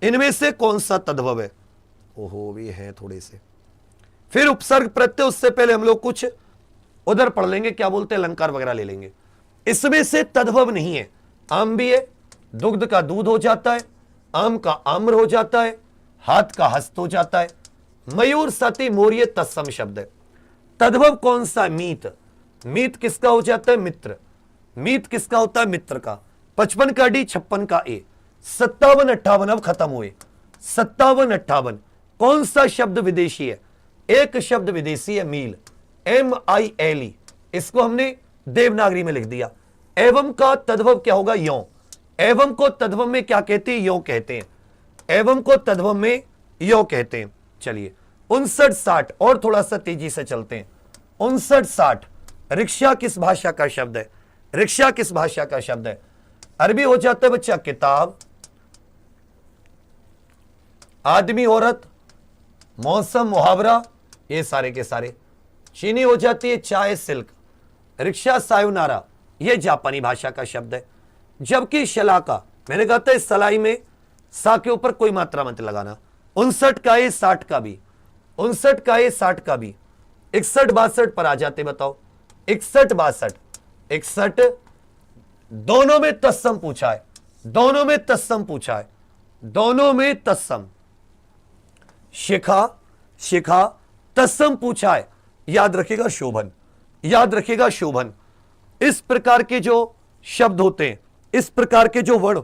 इनमें से कौन सा तद्भव है? ओहो, भी है थोड़े से। फिर उपसर्ग प्रत्यय, उससे पहले हम लोग कुछ उधर पढ़ लेंगे, क्या बोलते हैं, अलंकार वगैरह ले लेंगे। इसमें से तद्भव नहीं है। आम भी है, दुग्ध का दूध हो जाता है, आम का आम्र हो जाता है, हाथ का हस्त हो जाता है। मयूर सती मोरिय तत्सम शब्द है। तद्भव कौन सा? मीत। मीत किसका हो जाता है? मित्र। मीत किसका होता है? मित्र का। 55 का डी, 56 का ए, 57 58 अब खत्म हुए। 57 58 कौन सा शब्द विदेशी है? एक शब्द विदेशी है, मील, MILE। इसको हमने देवनागरी में लिख दिया। एवं का तद्भव क्या होगा? यों। एवं को तद्भव में क्या कहते हैं? यों कहते हैं। एवं को तद्भव में यों कहते हैं। चलिए 59 60 और थोड़ा सा तेजी से चलते हैं। 59 60 रिक्शा किस भाषा का शब्द है? रिक्शा किस भाषा का शब्द है? अरबी हो जाता है बच्चा किताब, आदमी औरत, मौसम मुहावरा, ये सारे के सारे। चीनी हो जाती है चाय सिल्क। रिक्शा सायुनारा, ये जापानी भाषा का शब्द है। जबकि शलाका, मैंने कहा था इस सलाई में सा के ऊपर कोई मात्रा मत लगाना। 59 का ए 60 का भी, 59 का ए 60 का भी। 61 62 पर आ जाते, बताओ 61 62 61 दोनों में तत्सम पूछा है, दोनों में तत्सम पूछा है, दोनों में तत्सम। शिखा शिखा तत्सम पूछा है, याद रखिएगा शोभन, याद रखिएगा शोभन। इस प्रकार के जो शब्द होते हैं, इस प्रकार के जो वर्ड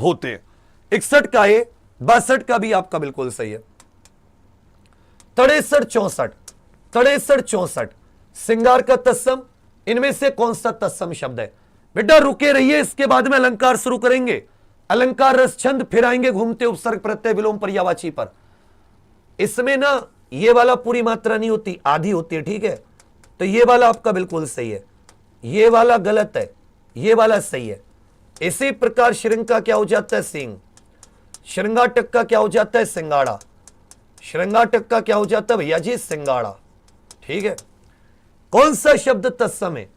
होते हैं। 61 का ए 62 का भी आपका बिल्कुल सही है। 63 64 63 64 सिंगार का तत्सम। इनमें से कौन सा तत्सम शब्द है? बेटा रुके रहिए, इसके बाद में अलंकार शुरू करेंगे। अलंकार रस छंद, फिर आएंगे घूमते उपसर्ग प्रत्यय विलोम पर्यायवाची पर। इसमें ना ये वाला पूरी मात्रा नहीं होती, आधी होती है, ठीक है। तो ये वाला आपका बिल्कुल सही है, ये वाला गलत है, ये वाला सही है। इसी प्रकार श्रृंग का क्या हो जाता है? सिंह। श्रृंगाटक का क्या हो जाता है? सिंगाड़ा। श्रृंगाटक का क्या हो जाता है भैया जी? सिंगाड़ा, ठीक है। कौन सा शब्द तत्सम है?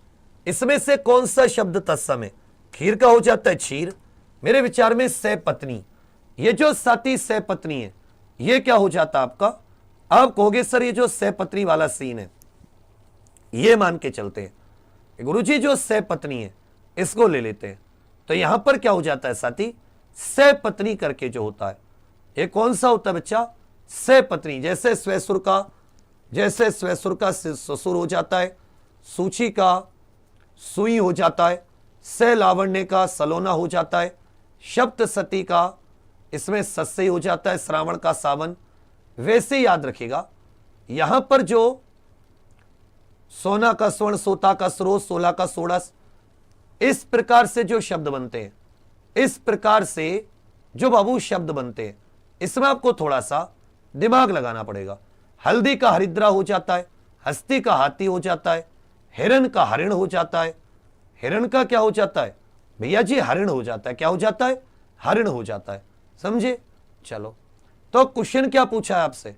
इसमें से कौन सा शब्द तत्सम है? खीर का हो जाता है क्षीर। मेरे विचार में सह पत्नी, ये जो साथी सह पत्नी है, ये क्या हो जाता आपका? आप कहोगे सर ये जो सह पत्नी वाला सीन है, ये मान के चलते हैं गुरुजी, जो सह पत्नी है इसको ले लेते हैं। तो यहां पर क्या हो जाता है साथी? सह पत्नी करके जो होता है, ये कौन सा होता है बच्चा? सह पत्नी। जैसे स्वैसुर का, जैसे स्वैसुर का ससुर हो जाता है, सूची का सुई हो जाता है, सह लावण्य का सलोना हो जाता है, शब्द सती का इसमें सस्से हो जाता है, श्रावण का सावन। वैसे याद रखिएगा यहां पर जो सोना का स्वर्ण, सोता का स्रोत, सोला का सोड़स, इस प्रकार से जो शब्द बनते हैं, इस प्रकार से जो बाबू शब्द बनते हैं, इसमें आपको थोड़ा सा दिमाग लगाना पड़ेगा। हल्दी का हरिद्रा हो जाता है, हस्ती का हाथी हो जाता है, हिरण का हरिण हो जाता है। हिरण का क्या हो जाता है भैया जी? हरिण हो जाता है। क्या हो जाता है? हरिण हो जाता है, समझे। चलो तो क्वेश्चन क्या पूछा है आपसे?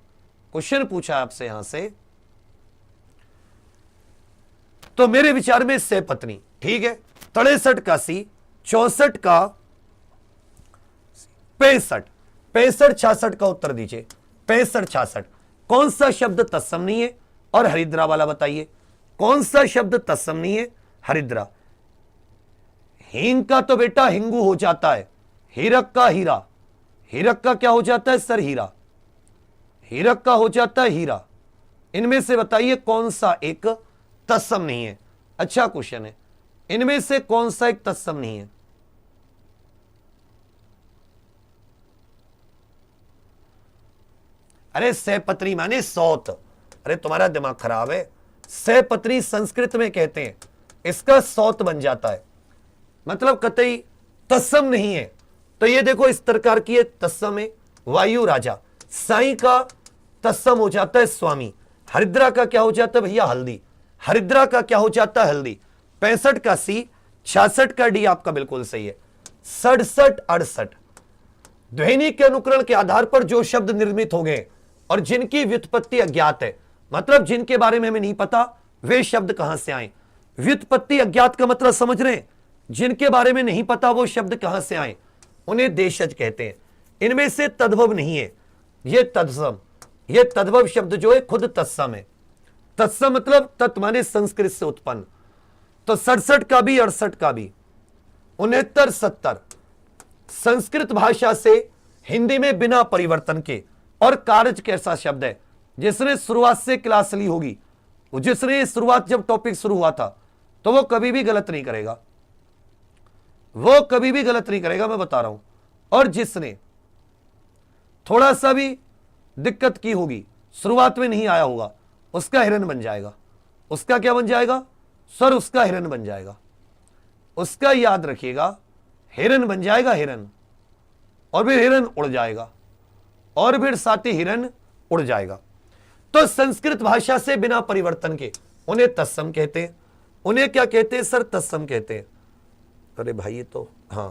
क्वेश्चन पूछा है आपसे यहां से, तो मेरे विचार में सह पत्नी, ठीक है। 63 का सी, 64 का 65 65 66 का उत्तर दीजिए। 65 66 कौन सा शब्द तत्सम नहीं है? और हरिद्रा वाला बताइए कौन सा शब्द तत्सम नहीं है? हरिद्रा। हींग का तो बेटा हिंगू हो जाता है। हीरक का हीरा, हीरक का क्या हो जाता है सर? हीरा। हीरक का हो जाता है हीरा। इनमें से बताइए कौन सा एक तत्सम नहीं है? अच्छा क्वेश्चन है, इनमें से कौन सा एक तत्सम नहीं है? अरे सहपत्री माने सौत। अरे तुम्हारा दिमाग खराब है। सहपत्री संस्कृत में कहते हैं, इसका सौत बन जाता है, मतलब कतई तत्सम नहीं है। तो ये देखो इस प्रकार की तत्सम है। वायु राजा, साई का तत्सम हो जाता है स्वामी। हरिद्रा का क्या हो जाता है भैया? हल्दी। हरिद्रा का क्या हो जाता है? हल्दी। 65 का सी, 66 का डी आपका बिल्कुल सही है। 67 68 ध्वनि के अनुकरण के आधार पर जो शब्द निर्मित हो गए और जिनकी व्युत्पत्ति अज्ञात है, मतलब जिनके बारे में हमें नहीं पता वे शब्द कहां से आए। व्युत्पत्ति अज्ञात का मतलब समझ रहे हैं? जिनके बारे में नहीं पता वो शब्द कहां से आए, उन्हें देशज कहते हैं। इनमें से तद्भव नहीं है, ये तत्सम। ये तद्भव शब्द जो है खुद तत्सम है। तत्सम मतलब तत् माने संस्कृत से उत्पन्न। तो 67 का भी 68 का भी 69 70 संस्कृत भाषा से हिंदी में बिना परिवर्तन के। और कारज कैसा शब्द है, जिसने शुरुआत से क्लास ली होगी, जिसने शुरुआत जब टॉपिक शुरू हुआ था, तो वो कभी भी गलत नहीं करेगा, वो कभी भी गलत नहीं करेगा, मैं बता रहा हूं। और जिसने थोड़ा सा भी दिक्कत की होगी, शुरुआत में नहीं आया होगा, उसका हिरन बन जाएगा। उसका क्या बन जाएगा सर? उसका हिरन बन जाएगा। उसका याद रखिएगा, हिरन बन जाएगा, हिरन। और फिर हिरन उड़ जाएगा, और फिर साथ ही हिरन उड़ जाएगा। तो संस्कृत भाषा से बिना परिवर्तन के उन्हें तत्सम कहते हैं। उन्हें क्या कहते हैं सर? तत्सम कहते हैं। अरे भाई ये तो हाँ।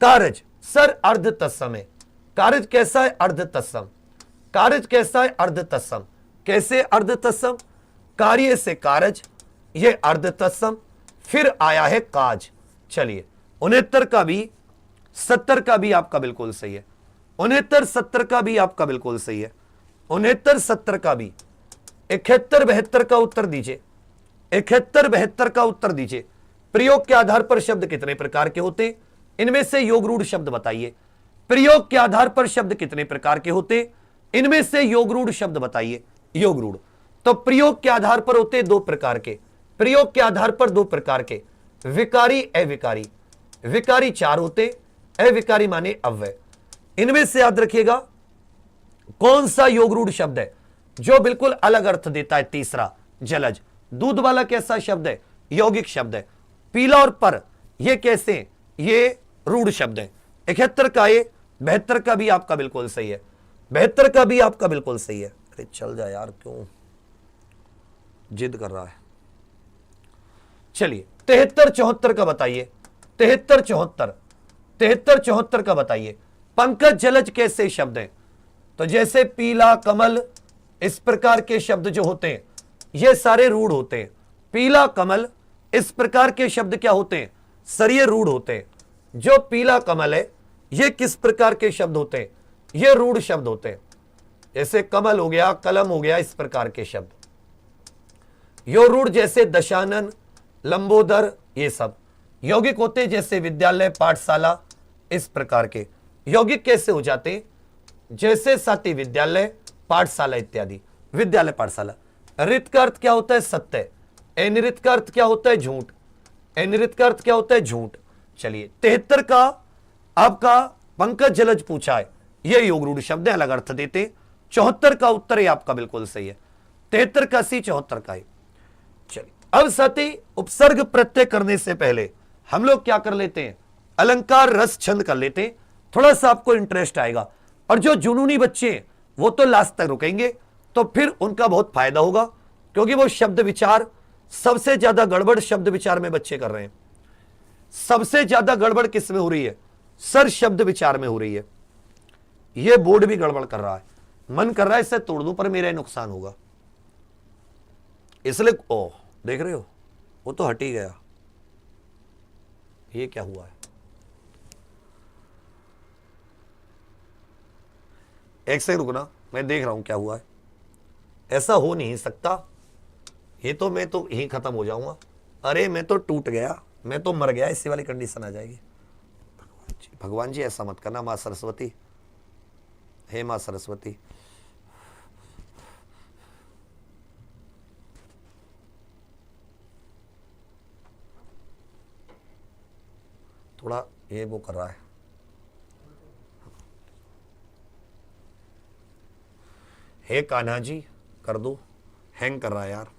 कारज सर अर्ध तत्सम है। कारज कैसा है? अर्ध तत्सम। कारज कैसा है? अर्ध तत्सम। कैसे अर्ध तत्सम? कार्य से कारज, ये अर्ध तत्सम। फिर आया है काज। चलिए 69 का भी 70 का भी आपका बिल्कुल सही है। 69 70 का भी आपका बिल्कुल सही है। 69 70 का भी। 71 72 का उत्तर दीजिए। 71 72 का उत्तर दीजिए। प्रयोग के आधार पर शब्द कितने प्रकार के होते हैं? इनमें से योग रूढ़ शब्द बताइए। प्रयोग के आधार पर शब्द कितने प्रकार के होते हैं? इनमें से योग रूढ़ शब्द बताइए। योग रूढ़ तो प्रयोग के आधार पर होते 2 प्रकार के। प्रयोग के आधार पर 2 प्रकार के, विकारी अविकारी। विकारी 4 होते, अविकारी माने अव्यय। इनमें से याद रखिएगा कौन सा योग रूढ़ शब्द है जो बिल्कुल अलग अर्थ देता है? तीसरा जलज। दूध वाला कैसा शब्द है? यौगिक शब्द है। पीला और पर ये कैसे हैं? ये रूढ़ शब्द है। 71 का ये, 72 का भी आपका बिल्कुल सही है। 72 का भी आपका बिल्कुल सही है। अरे चल जा यार, क्यों जिद कर रहा है? चलिए 73 74 का बताइए। 73 74 73 74 का बताइए। पंकज जलज कैसे शब्द हैं? तो जैसे पीला, कमल, इस प्रकार के शब्द जो होते हैं ये सारे रूढ़ होते हैं। पीला, कमल, इस प्रकार के शब्द क्या होते हैं? सर ये रूढ़ होते हैं। जो पीला कमल है ये किस प्रकार के शब्द होते हैं? ये रूढ़ शब्द होते हैं। जैसे कमल हो गया, कलम हो गया, इस प्रकार के शब्द। यो रूढ़ जैसे दशानन, लंबोदर, ये सब यौगिक होते हैं। जैसे विद्यालय, पाठशाला, इस प्रकार के यौगिक कैसे हो जाते हैं? जैसे साथी विद्यालय, पाठशाला इत्यादि। विद्यालय, पाठशाला। ऋत का अर्थ क्या होता है? सत्य। अनिऋत का अर्थ क्या होता है? झूठ। अनिऋत का अर्थ क्या होता है? झूठ। चलिए 73 का आपका पंकज जलज पूछा है, ये योग रूढ़ शब्द है, अलग अर्थ देते। 74 का उत्तर है आपका बिल्कुल सही है। 73 का सी, 74 का है। चलिए अब साथी उपसर्ग प्रत्यय करने से पहले हम लोग क्या कर लेते हैं? अलंकार रस छंद कर लेते हैं। थोड़ा सा आपको इंटरेस्ट आएगा। और जो जुनूनी बच्चे हैं वो तो लास्ट तक रुकेंगे, तो फिर उनका बहुत फायदा होगा, क्योंकि वो शब्द विचार सबसे ज्यादा गड़बड़ शब्द विचार में बच्चे कर रहे हैं। सबसे ज्यादा गड़बड़ किस में हो रही है सर? शब्द विचार में हो रही है। ये बोर्ड भी गड़बड़ कर रहा है। मन कर रहा है इसे तोड़ दूं, पर मेरा नुकसान होगा, इसलिए ओह देख रहे हो वो तो हट ही गया। ये क्या हुआ है? एक सेकंड रुकना, मैं देख रहा हूं क्या हुआ है। ऐसा हो नहीं सकता, ये तो मैं तो यहीं खत्म हो जाऊंगा। अरे मैं तो टूट गया, मैं तो मर गया, इसी वाली कंडीशन आ जाएगी। भगवान जी ऐसा मत करना। मां सरस्वती, हे मां सरस्वती, थोड़ा ये वो कर रहा है। हे कान्हा जी कर दो, हैंग कर रहा है यार।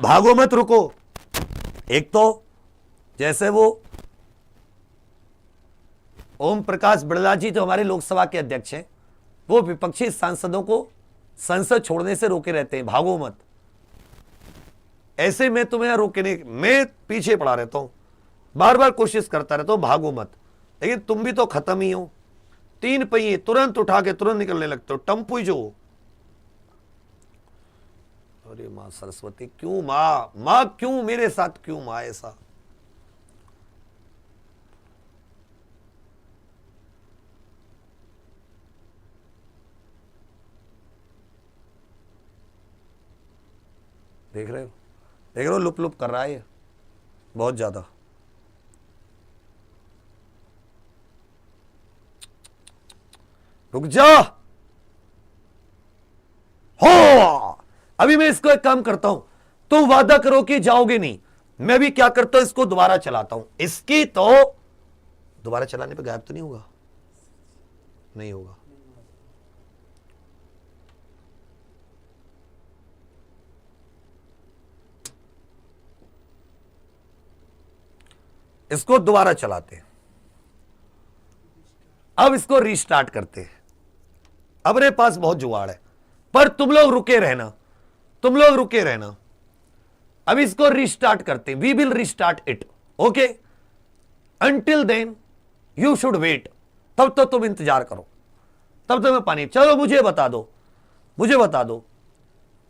भागो मत, रुको। एक तो जैसे वो ओम प्रकाश बिड़ला जी जो हमारे लोकसभा के अध्यक्ष हैं, वो विपक्षी सांसदों को संसद छोड़ने से रोके रहते हैं, भागो मत। ऐसे मैं तुम्हें रोकने, मैं पीछे पड़ा रहता हूं, बार बार कोशिश करता रहता हूं भागो मत, लेकिन तुम भी तो खत्म ही हो। 3 पहिए तुरंत उठा के तुरंत निकलने लगते हो, टम्पू ही जो। अरे मां सरस्वती, क्यों मां क्यों मेरे साथ, क्यों मां ऐसा? देख रहे हो, देख रहे हो, लुप लुप कर रहा है ये बहुत ज्यादा। रुक जा। हो, अभी मैं इसको एक काम करता हूं, तुम वादा करो कि जाओगे नहीं, मैं भी क्या करता हूं, इसको दोबारा चलाता हूं। इसकी तो दोबारा चलाने पे गायब तो नहीं होगा? नहीं होगा। इसको दोबारा चलाते हैं, अब इसको रीस्टार्ट करते हैं। अपने पास बहुत जुगाड़ है, पर तुम लोग रुके रहना, तुम लोग रुके रहना। अब इसको रीस्टार्ट करते हैं, we will restart it, okay. Until then you should wait, तब तो तुम इंतजार करो, तब तो मैं पानी। चलो मुझे बता दो, मुझे बता दो,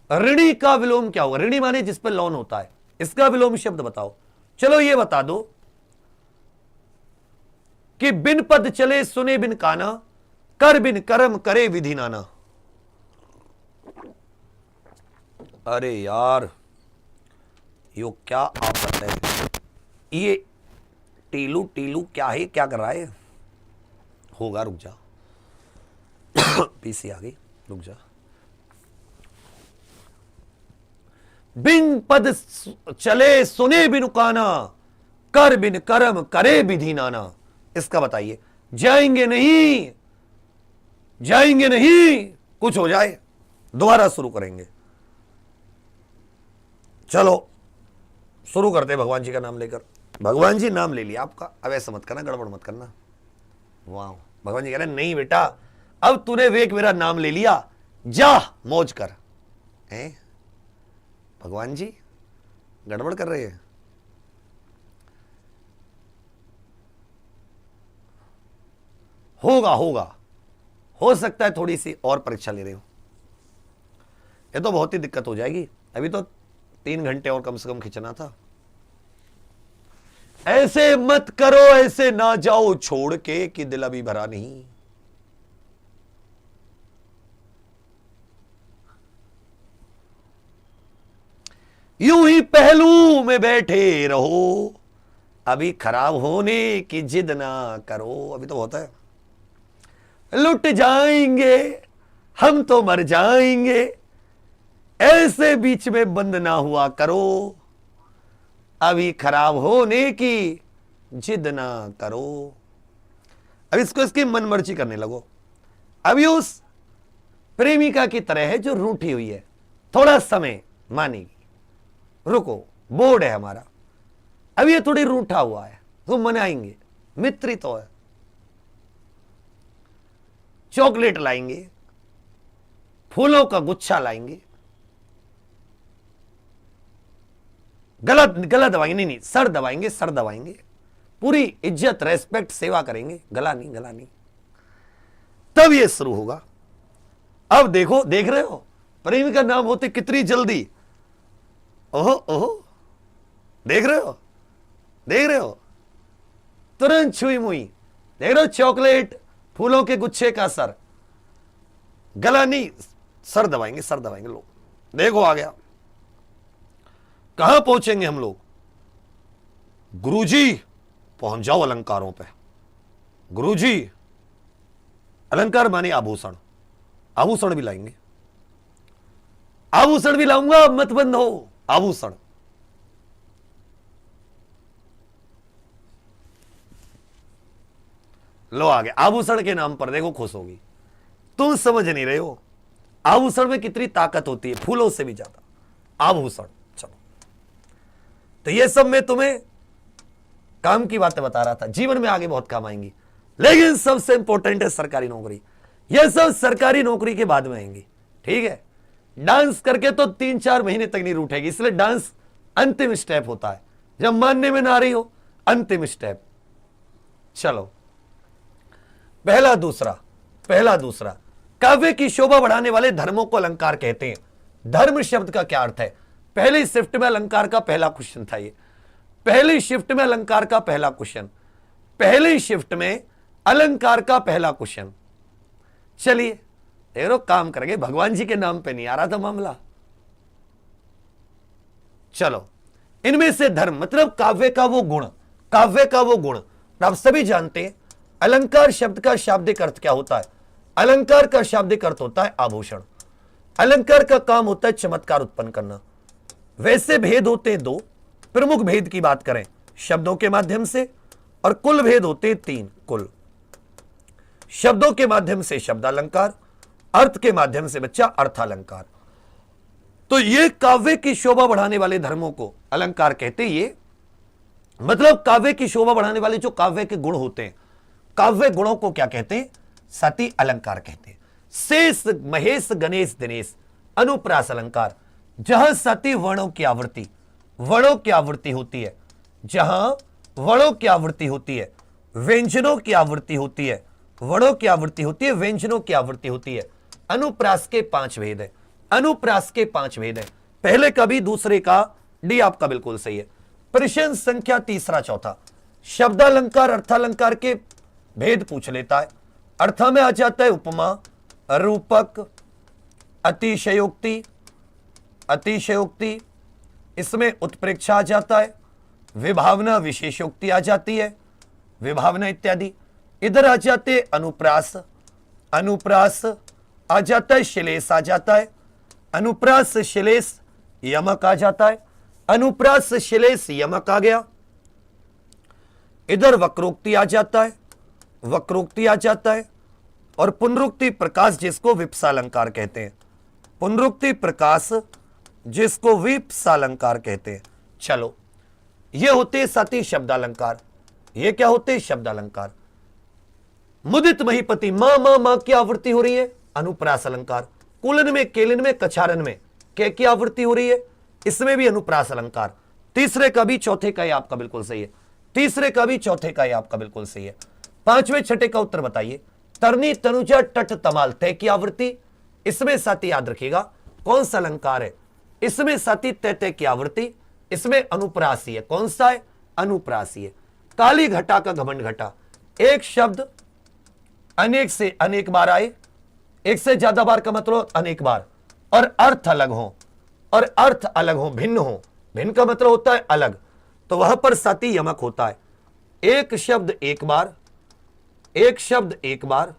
ऋणी का विलोम क्या होगा? ऋणी माने जिस पर लोन होता है, इसका विलोम शब्द बताओ। चलो ये बता दो कि बिन पद चले सुने बिन काना, कर बिन कर्म करे विधि नाना। अरे यार यो क्या आफत है, ये टीलू टीलू क्या है, क्या कर रहा है? होगा, रुक जा। पीसी आ गई, रुक जा। बिन पद चले सुने बिन काना, कर बिन कर्म करे विधि नाना। इसका बताइए। जाएंगे नहीं, जाएंगे नहीं, कुछ हो जाए दोबारा शुरू करेंगे। चलो शुरू करते भगवान जी का नाम लेकर। भगवान जी नाम ले लिया आपका, अब ऐसा मत करना, गड़बड़ मत करना। वाह, भगवान जी कह रहे नहीं बेटा, अब तूने वेक मेरा नाम ले लिया, जा मौज कर। हैं भगवान जी गड़बड़ कर रहे हैं। होगा होगा, हो सकता है थोड़ी सी और परीक्षा ले रहे हो, ये तो बहुत ही दिक्कत हो जाएगी। अभी तो 3 घंटे और कम से कम खींचना था। ऐसे मत करो, ऐसे ना जाओ छोड़ के कि दिल अभी भरा नहीं। यूं ही पहलू में बैठे रहो, अभी खराब होने की जिद ना करो। अभी तो बहुत है। लुट जाएंगे हम तो मर जाएंगे, ऐसे बीच में बंद ना हुआ करो, अभी खराब होने की जिद ना करो। अब इसको इसकी मनमर्जी करने लगो। अभी उस प्रेमिका की तरह है जो रूठी हुई है, थोड़ा समय मानेगी, रुको, बोर्ड है हमारा, अब ये थोड़ी रूठा हुआ है, तो मनाएंगे, मित्री तो है, चॉकलेट लाएंगे, फूलों का गुच्छा लाएंगे, गला दबाएंगे, नहीं सर दबाएंगे, सर दबाएंगे, पूरी इज्जत रेस्पेक्ट सेवा करेंगे, गला नहीं, गला नहीं, तब ये शुरू होगा। अब देखो, देख रहे हो प्रेमी का नाम होते कितनी जल्दी, ओहो ओहो, देख रहे हो, देख रहे हो, तुरंत छुई मुई, देख रहे हो, चॉकलेट, फूलों के गुच्छे का सर, गला नहीं, सर दबाएंगे, सर दबाएंगे। लोग देखो आ गया। कहां पहुंचेंगे हम लोग? गुरुजी पहुंच जाओ अलंकारों पे। गुरुजी, अलंकार माने आभूषण, आभूषण भी लाएंगे, आभूषण भी लाऊंगा, मत बंद हो। आभूषण, लो आ गया। आभूषण के नाम पर देखो खुश होगी। तुम समझ नहीं रहे हो आभूषण में कितनी ताकत होती है, फूलों से भी ज्यादा आभूषण। चलो, तो ये सब मैं तुम्हें काम की बातें बता रहा था, जीवन में आगे बहुत काम आएंगी, लेकिन सबसे इंपॉर्टेंट है सरकारी नौकरी। ये सब सरकारी नौकरी के बाद में आएंगी, ठीक है। डांस करके तो 3-4 महीने तक नहीं रूठेगी, इसलिए डांस अंतिम स्टेप होता है, जब मानने में ना रही हो, अंतिम स्टेप। चलो, पहला दूसरा काव्य की शोभा बढ़ाने वाले धर्मों को अलंकार कहते हैं। धर्म शब्द का क्या अर्थ है? पहली शिफ्ट में अलंकार का पहला क्वेश्चन था ये, पहली शिफ्ट में अलंकार का पहला क्वेश्चन, पहली शिफ्ट में अलंकार का पहला क्वेश्चन। चलिए देखो काम करेंगे, भगवान जी के नाम पे नहीं आ रहा था मामला। चलो, इनमें से धर्म मतलब काव्य का वो गुण, काव्य का वो गुण। आप सभी जानते हैं अलंकार शब्द का शाब्दिक अर्थ क्या होता है। अलंकार का शाब्दिक अर्थ होता है आभूषण। अलंकार का काम होता है चमत्कार उत्पन्न करना। वैसे भेद होते हैं दो, प्रमुख भेद की बात करें शब्दों के माध्यम से, और कुल भेद होते हैं तीन। कुल शब्दों के माध्यम से शब्दालंकार, अर्थ के माध्यम से बच्चा अर्थालंकार। तो ये काव्य की शोभा बढ़ाने वाले धर्मों को अलंकार कहते हैं। ये मतलब काव्य की शोभा बढ़ाने वाले जो काव्य के गुण होते हैं, काव्य गुणों को क्या कहते हैं? सती अलंकार कहते हैं। शेष महेश गणेश दिनेश अनुप्रास अलंकार, जहां सती वर्णों की आवृत्ति, वर्णों की आवृत्ति होती है, जहां वर्णों की आवृत्ति होती है, व्यंजनों की आवृत्ति होती है, वर्णों की आवृत्ति होती है, व्यंजनों की आवृत्ति होती है। अनुप्रास के 5 भेद है। अनुप्रास के 5 भेद है। पहले का भी, दूसरे का डी आपका बिल्कुल सही है। प्रश्न संख्या तीसरा चौथा, शब्दालंकार अर्थालंकार के भेद पूछ लेता है। अर्थ में आ जाता है उपमा, रूपक, अतिशयोक्ति, अतिशयोक्ति, इसमें उत्प्रेक्षा आ जाता है, विभावना विशेषोक्ति आ जाती है, विभावना इत्यादि। इधर आ जाते अनुप्रास, अनुप्रास आ जाता है, शिलेश आ जाता है, अनुप्रास शिलेश यमक आ जाता है, अनुप्रास शिलेश यमक आ गया। इधर वक्रोक्ति आ जाता है, वक्रोक्ति आ जाता है, और पुनरुक्ति प्रकाश जिसको विप्सालंकार कहते हैं, पुनरुक्ति प्रकाश जिसको विप्सालंकार कहते हैं। चलो, ये होते सती शब्दालंकार। ये क्या होते? शब्दालंकार। मुदित महीपति, मां मां मां की आवृत्ति हो रही है, अनुप्रास अलंकार। कुलन में, केलिन में, कछारन में क्या की आवृत्ति हो रही है, इसमें भी अनुप्रास अलंकार। तीसरे का भी, चौथे का ही आपका बिल्कुल सही है। तीसरे का भी, चौथे का ही आपका बिल्कुल सही है। पांचवें छठे का उत्तर बताइए। तरनी तनुजा टट तमाल तय की आवृत्ति, इसमें सती याद रखिएगा कौन सा अलंकार है, इसमें सती तय तय की आवृत्ति, इसमें अनुप्रासी है। कौन सा है? अनुप्रासी है। काली घटा का घमंड घटा, एक शब्द अनेक से अनेक बार आए, एक से ज्यादा बार का मतलब अनेक बार, और अर्थ अलग हो, और अर्थ अलग हो, भिन्न हो। भिन्न का मतलब होता है अलग, तो वहां पर सती यमक होता है। एक शब्द एक बार, एक शब्द एक बार,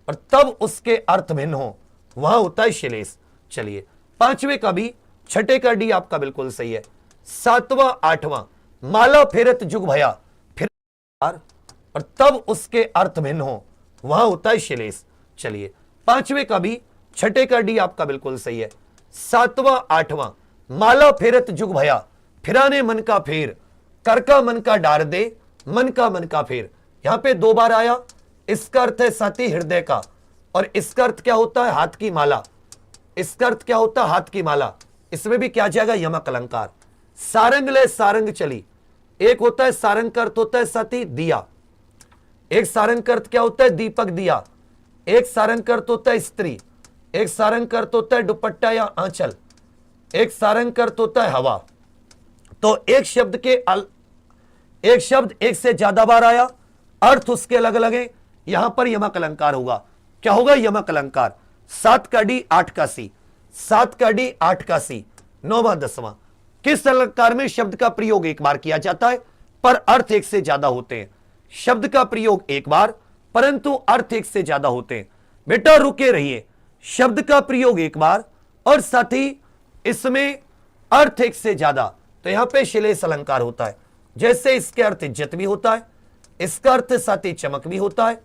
और तब उसके अर्थ भिन्न हो, वहां होता है शिलेश। चलिए, पांचवें का भी, छठे का डी आपका बिल्कुल सही है। सातवां आठवां, माला फेरत जुग भया, फिर और तब उसके अर्थ भिन्न हो, वहां होता है शिलेश। चलिए, पांचवें का भी, छठे का डी आपका बिल्कुल सही है। सातवां आठवां, माला फेरत जुग भया, फिराने मन का फेर, कर का मन का डार दे, मन का फेर। यहां पे 2 बार आया, इसका अर्थ है सती हृदय का, और इसका अर्थ क्या होता है? हाथ की माला। इसका अर्थ क्या होता है? हाथ की माला। इसमें भी क्या जाएगा? यमक अलंकार। सारंग ले सारंग चली, एक होता है सारंग का अर्थ होता है सती दिया, एक सारंग का अर्थ क्या होता है? दीपक दिया, एक सारंग का अर्थ होता है स्त्री, एक सारंग का अर्थ होता है दुपट्टा या आंचल, एक सारंग का अर्थ होता है हवा। तो एक शब्द एक से ज्यादा बार आया, अर्थ उसके अलग अलग है, यहां पर यमक अलंकार होगा। क्या होगा? यमक अलंकार। 7 का डी 8 का सी, 7 का डी 8 का सी, 9वां 10वां। किस अलंकार में शब्द का प्रयोग एक बार किया जाता है पर अर्थ एक से ज्यादा होते हैं? शब्द का प्रयोग एक बार परंतु अर्थ एक से ज्यादा होते हैं। बेटा रुके रहिए, शब्द का प्रयोग एक बार और साथ ही इसमें अर्थ एक से ज्यादा, तो यहां पे शिलेश अलंकार होता है। जैसे इसके अर्थ इज्जत भी होता है, इसका अर्थ साथ ही चमक भी होता है,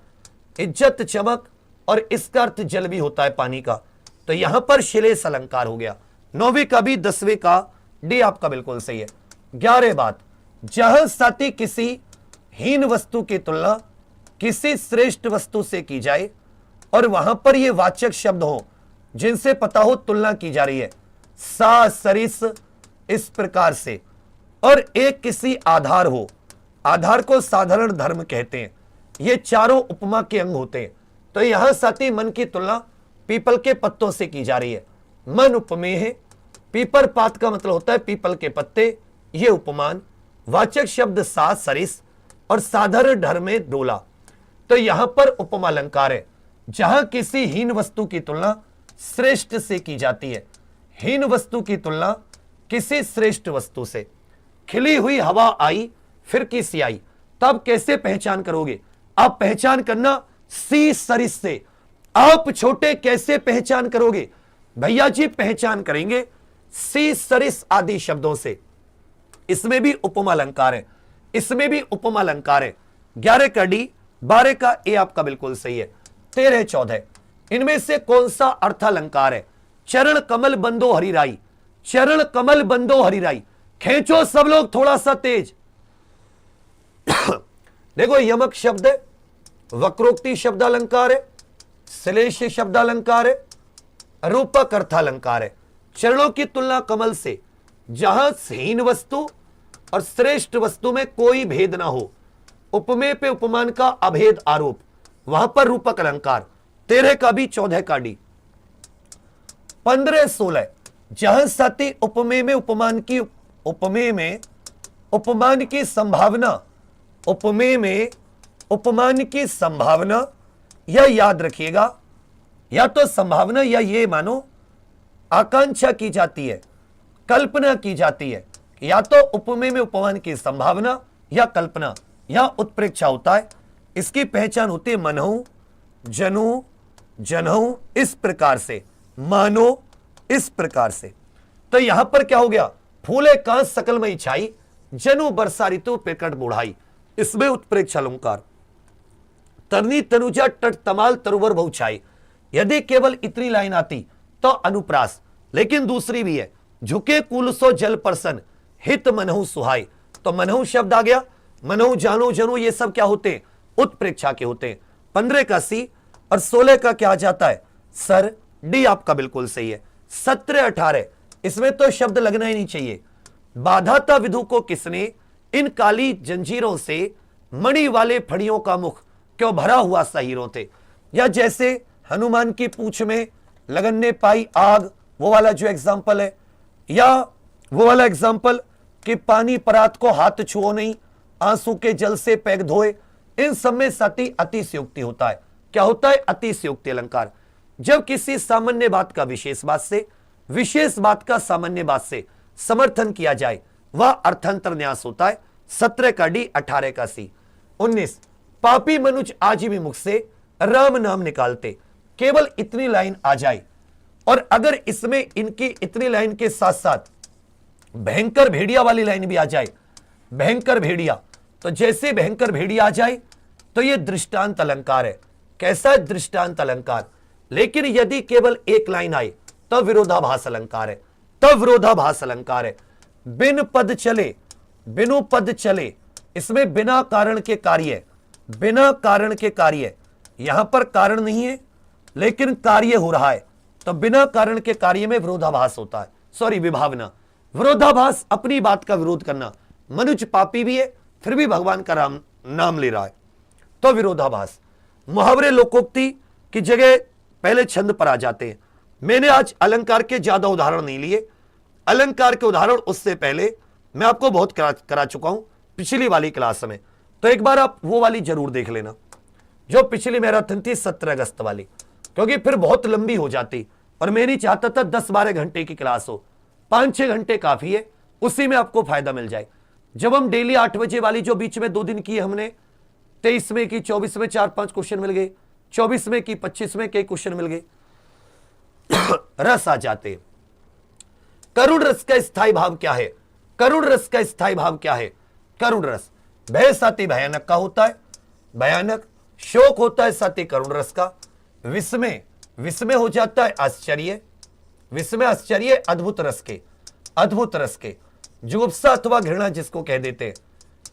इज्जत चमक, और इसका अर्थ जल भी होता है पानी का, तो यहां पर शिलेश अलंकार हो गया। 9वीं का भी 10वें का डी आपका बिल्कुल सही है। 11 बात, जहां साथी किसी हीन वस्तु की तुलना किसी श्रेष्ठ वस्तु से की जाए और वहां पर यह वाचक शब्द हो जिनसे पता हो तुलना की जा रही है, सा सरिस इस प्रकार से, और एक किसी आधार हो, आधार को साधारण धर्म कहते हैं, ये चारों उपमा के अंग होते हैं। तो यहां साथी मन की तुलना पीपल के पत्तों से की जा रही है, मन उपमेय है, पीपर पात का मतलब होता है पीपल के पत्ते, ये उपमान, वाचक शब्द सा सरिस और साधारण धर्म में डोला। तो यहां पर उपमा अलंकार है, जहां किसी हीन वस्तु की तुलना श्रेष्ठ से की जाती है, हीन वस्तु की तुलना किसी श्रेष्ठ वस्तु से। खिली हुई हवा आई फिर किसी आई, तब कैसे पहचान करोगे? आप पहचान करना सी सरिस से। आप छोटे कैसे पहचान करोगे? भैया जी पहचान करेंगे सी सरिस आदि शब्दों से। इसमें भी उपमा अलंकार है, इसमें भी उपमा अलंकार है। 11 का डी, 12 का ए आपका बिल्कुल सही है। 13 14 इनमें से कौन सा अर्थालंकार है? चरण कमल बंदो हरिराई, चरण कमल बंदो हरिराई। खेचो सब लोग थोड़ा सा तेज। देखो यमक शब्द है, वक्रोक्ति शब्द अलंकार है, श्लेष शब्द अलंकार है, रूपक अर्थालंकार है। चरणों की तुलना कमल से, जहां हीन वस्तु और श्रेष्ठ वस्तु में कोई भेद ना हो, उपमेय पे उपमान का अभेद आरोप, वहां पर रूपक अलंकार। 13 का भी, 14 का डी। 15 16 जहां सती उपमेय में उपमान की, उपमेय में उपमान की संभावना, उपमेय में उपमान की संभावना, यह याद रखिएगा, या तो संभावना या ये मानो आकांक्षा की जाती है, कल्पना की जाती है। या तो उपमेय में उपमान की संभावना या कल्पना या उत्प्रेक्षा होता है। इसकी पहचान होती है मनहु, जनु, जनहु, इस प्रकार से, मानो, इस प्रकार से। तो यहां पर क्या हो गया? फूले कांस सकलमयी छाई, जनु बरसा ऋतु प्रकट बुढ़ाई। इसमें उत्प्रेक्षा अलंकार। तरनी तनुजा तट तमाल तरुवर बहुछाई। यदि केवल इतनी लाइन आती तो अनुप्रास, लेकिन दूसरी भी है, झुके कुलसो जल परसन हित मनहु सुहाई। तो मनहु शब्द आ गया। मनहु, जानो, जनो, ये सब क्या होते हैं? उत्प्रेक्षा के होते हैं। 15 का सी और 16 का क्या आ जाता है? सर। डी आपका बिल्कुल सही है। 17 18 इसमें तो शब्द लगना ही नहीं चाहिए। बाधा था विधु को किसने, इन काली जंजीरों से मणि वाले फड़ियों का मुख क्यों भरा हुआ सा हीरों थे। या जैसे हनुमान की पूंछ में लगन ने पाई आग, वो वाला जो एग्जाम्पल है, या वो वाला एग्जाम्पल कि पानी परात को हाथ छुओ नहीं, आंसू के जल से पैग धोए। इन सब में सती अतिशयोक्ति होता है। क्या होता है? अतिशयोक्ति अलंकार। जब किसी सामान्य बात का विशेष बात से, विशेष बात का सामान्य बात से समर्थन किया जाए, वह अर्थांतर न्यास होता है। 17 का डी, 18 का सी। 19 पापी मनुज आज भी मुख से राम नाम निकालते। केवल इतनी लाइन आ जाए, और अगर इसमें इनकी इतनी लाइन के साथ साथ भयंकर भेड़िया वाली लाइन भी आ जाए, भयंकर भेड़िया, तो जैसे भयंकर भेड़िया आ जाए तो यह दृष्टांत अलंकार है। कैसा दृष्टांत अलंकार? लेकिन यदि केवल एक लाइन आए तो विरोधाभास अलंकार है, तब विरोधाभास अलंकार है। बिन पद चले, बिनु पद चले, इसमें बिना कारण के कार्य, बिना कारण के कार्य। यहां पर कारण नहीं है लेकिन कार्य हो रहा है, तो बिना कारण के कार्य में विरोधाभास होता है। सॉरी, विभावना। विरोधाभास अपनी बात का विरोध करना। मनुज पापी भी है फिर भी भगवान का नाम ले रहा है, तो विरोधाभास। मुहावरे लोकोक्ति की जगह पहले छंद पर आ जाते हैं। मैंने आज अलंकार के ज्यादा उदाहरण नहीं लिए। अलंकार के उदाहरण उससे पहले मैं आपको बहुत करा चुका हूं पिछली वाली क्लास में, तो एक बार आप वो वाली जरूर देख लेना जो पिछली मैराथन थी 17 अगस्त वाली, क्योंकि फिर बहुत लंबी हो जाती और मैं नहीं चाहता था 10-12 घंटे की क्लास हो। 5-6 घंटे काफी है, उसी में आपको फायदा मिल जाए। जब हम डेली 8 बजे वाली जो बीच में 2 दिन की हमने, 23 में की, 24 में 4-5 क्वेश्चन मिल गए, 24 में की, 25 में कई क्वेश्चन मिल गए, रस आ जाते। करुण रस का स्थायी भाव क्या है? करुण रस का स्थायी भाव क्या है? करुण रस भय साथी भयानक का होता है, भयानक। शोक होता है साथी करुण रस का। विस्मय, विस्मय हो जाता है आश्चर्य, विस्मय आश्चर्य अद्भुत रस के, अद्भुत रस के। जुगुप्सा अथवा घृणा जिसको कह देते हैं,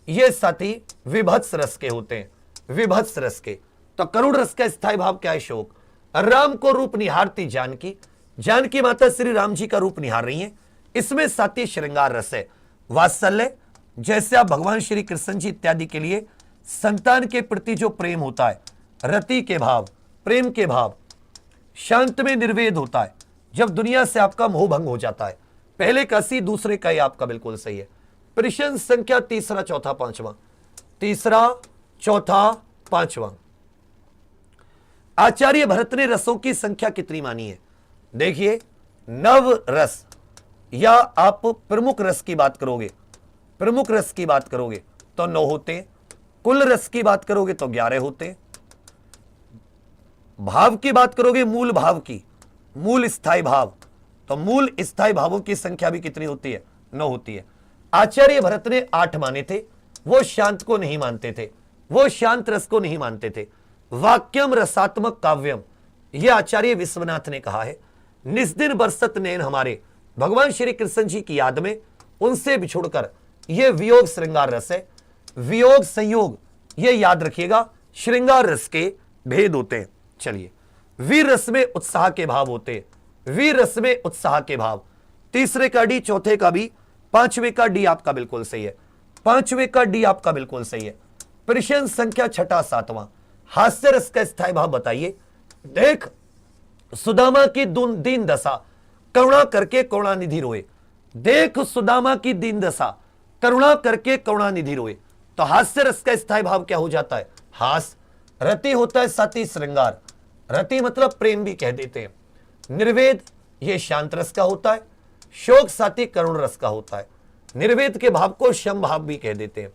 ये साथी विभत्स रस के होते हैं, विभत्स रस के। तो करुण रस का स्थायी भाव क्या है? शोक। राम को रूप निहारती जानकी, जानकी माता श्री राम जी का रूप निहार रही हैं, इसमें साथी श्रृंगार रस है। वात्सल्य, जैसे आप भगवान श्री कृष्ण जी इत्यादि के लिए संतान के प्रति जो प्रेम होता है, रति के भाव, प्रेम के भाव। शांत में निर्वेद होता है, जब दुनिया से आपका मोह भंग हो जाता है। पहले का सी, दूसरे का ही आपका बिल्कुल सही है। प्रश्न संख्या तीसरा, चौथा, पांचवा, तीसरा, चौथा, पांचवा। आचार्य भरत ने रसों की संख्या कितनी मानी है? देखिए, नव रस, या आप प्रमुख रस की बात करोगे, प्रमुख रस की बात करोगे तो 9 होते हैं, कुल रस की बात करोगे तो 11 होते हैं, भाव की बात करोगे मूल भाव की, मूल स्थायी भाव, तो मूल स्थायी भावों की संख्या भी कितनी होती है? 9 होती है। आचार्य भरत ने 8 माने थे, वो शांत को नहीं मानते थे, वो शांत रस को नहीं मानते थे। वाक्यम रसात्मक काव्यम, यह आचार्य विश्वनाथ ने कहा है। निस्दिन बरसत नैन हमारे, भगवान श्री कृष्ण जी की याद में उनसे बिछुड़कर यह वियोग श्रृंगार रस है। वियोग संयोग, यह याद रखिएगा, श्रृंगार रस के भेद होते हैं। चलिए, वीर रस में उत्साह के भाव होते हैं, वीर रस में उत्साह के भाव। तीसरे का डी, चौथे का बी, पांचवें का डी आपका बिल्कुल सही है, पांचवें का डी आपका बिल्कुल सही है। प्रश्न संख्या छठा सातवां, हास्य रस का स्थायी भाव बताइए। देख सुदामा की दीन दशा, करुणा करके करुणानिधि रोए। देख सुदामा की दीन दशा, करुणा करके करुणानिधि रोए। तो हास्य रस का स्थायी भाव क्या हो जाता है? हास। रति होता है साथी श्रृंगार, रति मतलब प्रेम भी कह देते हैं। निर्वेद ये शांत रस का होता है, शोक साथी करुण रस का होता है। निर्वेद के भाव को शम भाव भी कह देते हैं।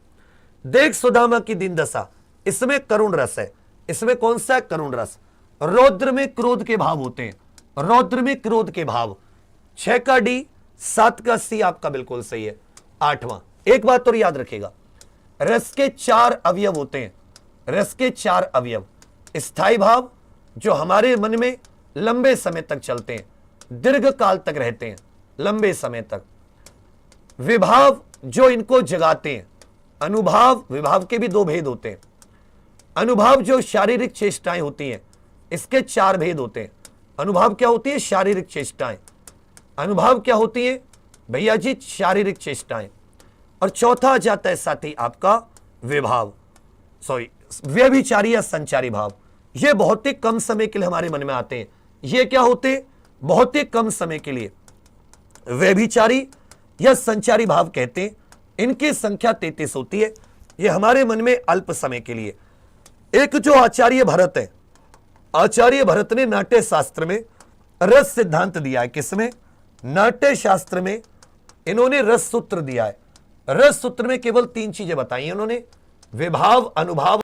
देख सुदामा की दीन दशा, इसमें करुण रस है, इसमें कौन सा है? करुण रस। रौद्र में क्रोध के भाव होते हैं, रौद्र में क्रोध के भाव। 6 का डी, 7 का सी आपका बिल्कुल सही है। 8वां, एक बात और याद रखेगा, रस के 4 अवयव होते हैं, रस के 4 अवयव। स्थायी भाव जो हमारे मन में लंबे समय तक चलते हैं, दीर्घ काल तक रहते हैं, लंबे समय तक। विभाव जो इनको जगाते हैं। अनुभाव, विभाव के भी 2 भेद होते हैं। अनुभाव जो शारीरिक चेष्टाएं होती हैं, इसके 4 भेद होते हैं। अनुभाव क्या होती है? शारीरिक चेष्टाएं। अनुभाव क्या होती है भैया जी? शारीरिक चेष्टाएं। और चौथा आ जाता है साथी आपका विभाव, सॉरी व्यभिचारी या संचारी भाव। ये बहुत ही कम समय के लिए हमारे मन में आते हैं। ये क्या होते हैं? बहुत ही कम समय के लिए व्यभिचारी या संचारी भाव कहते हैं। इनकी संख्या 33 होती है। ये हमारे मन में अल्प समय के लिए। एक जो आचार्य भरत है, आचार्य भरत ने नाट्य शास्त्र में रस सिद्धांत दिया है। किसमें? नाट्य शास्त्र में इन्होंने रस सूत्र दिया है। रस सूत्र में केवल 3 चीजें बताई हैं उन्होंने, विभाव, अनुभाव